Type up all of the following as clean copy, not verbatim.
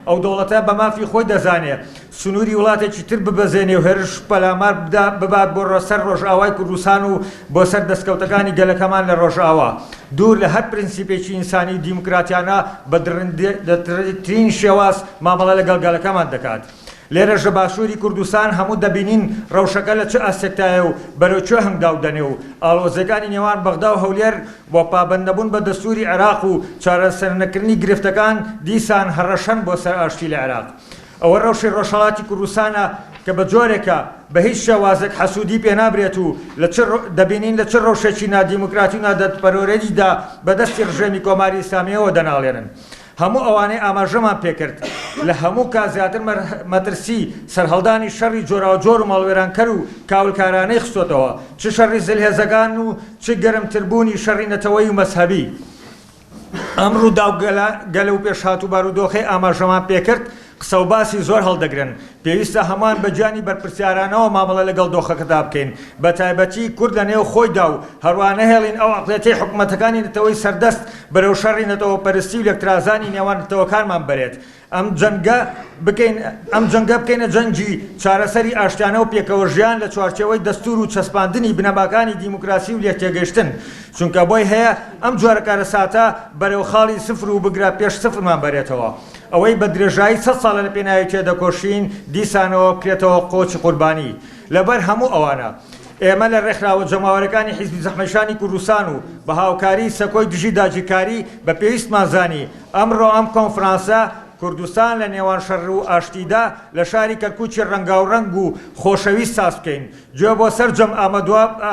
ئەو دەوڵەتە بە مافی خۆی دەزانێت سنووری وڵاتێکی تر ببەزێنێ و هێرش پەلامار ببات بۆ ڕەسەر ڕۆژئاوای کوردستان و بۆ سەر دەستکەوتەکانی گەلەکەمان لە ڕۆژئاوا دوور لە هەر پرینسیپێکی ئینسانی و دیموکراتیانە بە دەرەنجترین شێواز مامەڵە لەگەڵ گەلەکەمان دەکات. لێرەش لە باشووری کوردستان هەموو دەبینین ڕەوشەکە لە چه ئەسێکتایە و بەرەوچێ هەنگاو دەنێ و ئاڵۆزەکانی نێوان بەغدا و هەولێر بۆ پابەندەبوون بە دەستوری عێراق و چارەسەرنەکردنی گرفتەکان دیسان هەڕەشەن بۆ سەر ئاشتی لە عێراق. ئەوە ڕەوشی ڕۆژهەڵاتی کوردستانە کە بە جۆرێکە بە هیچ شێوازێک حەسوودی پێ نابرێت و دەبینین لە چ ڕەوشێکی نادیموکراتی و نادەتپەروەرێریدا بەدەستی ڕژێمی کۆماری ئیسلامیەوە دەناڵێنن. هەموو ئەوانەی ئاماژەمان پێکرد لە هەموو کازیاتر مەترسی سەرهەڵدانی شەڕی جۆراوجۆر و مەڵوێرانکەر و کاولکارانەی خستۆتەوە چ شەڕی زلهێزەکان و چ گەرمتربوونی شەڕی نەتەوەی و مەسهەبی. ئەمڕوو داوگەلە و پێشهات و بارودۆخی ئاماژەمان پێکرد قسە و باسی زۆر هەڵدەگرن پێویستە هەمان بەجانی بەرپرسیارانەوە مامەڵە لەگەڵ دۆخەکەدا بکەین بە تایبەتی کورد لە نێو خۆیدا و هەروانە هێڵین ئەو عەقڵیەتەی حکوومەتەکانی نەتەوەی سەردەست بەرەو شەڕی نەتەوە پەرستی و لەکترازانی نێوان نەتەوەکانمان بەرێت. ئەم جەنگە بکەینە جەنگی چارەسەری ئاشتیانە و پێکەوە ژیان لە چوارچێوەی دەستور و چەسپاندنی بنەماکانی دیموکراسی و لێتێگەشتن چونکە بۆی هەیە ئەم جۆرە کارەساتە بەرەو خاڵی سفر و بگرا پێش سفرمان بەرێتەوە. ئەوەی بە درێژایی 100 ساڵە لە پێناوی تێدەکۆشین دیسانەوە بکرێتەوە قۆچی قوربانی. لەبەر هەموو ئەوانە ئێمە لە ڕێکخراوە جەماوەرەکانی حیزبی زەحمەتشانی کوردستان و بە هاوکاری سەکۆی دژی داگیرکاری بە پێویستمان زانی ئەمڕۆ ئەم کۆنفرانسە کوردستان لە نێوان شەڕ و ئاشتیدا لە شاری کەرکووکی ڕەنگاوڕەنگ و خۆشەویست ساز بکەین گوێ بۆ سەرجەم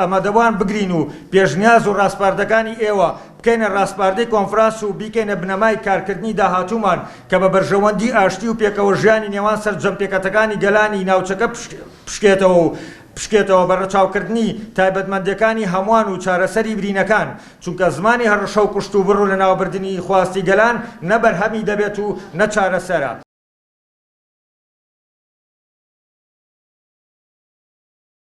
ئامادەوان بگرین و پێشنیاز و ڕاستپاردەکانی ئێوە بکەینە ڕاستپاردەی کۆنفرانس و بیکەینە بنەمای کارکردنی داهاتوومان کە بە بەرژەوەندی ئاشتی و پێکەوە ژیانی نێوان سەرجەم پێکەتەکانی گەلانی ناوچەکە پشکێتەوە بە ڕەچاوکردنی تایبەتمەندەکانی هەمووان و چارەسەری برینەکان چونکە زمانی هەڕەشە و کوشت و بڕ و لە ناوبردننی خواستی گەلان نە بەرهەمی دەبێت و نە چارەسەرە.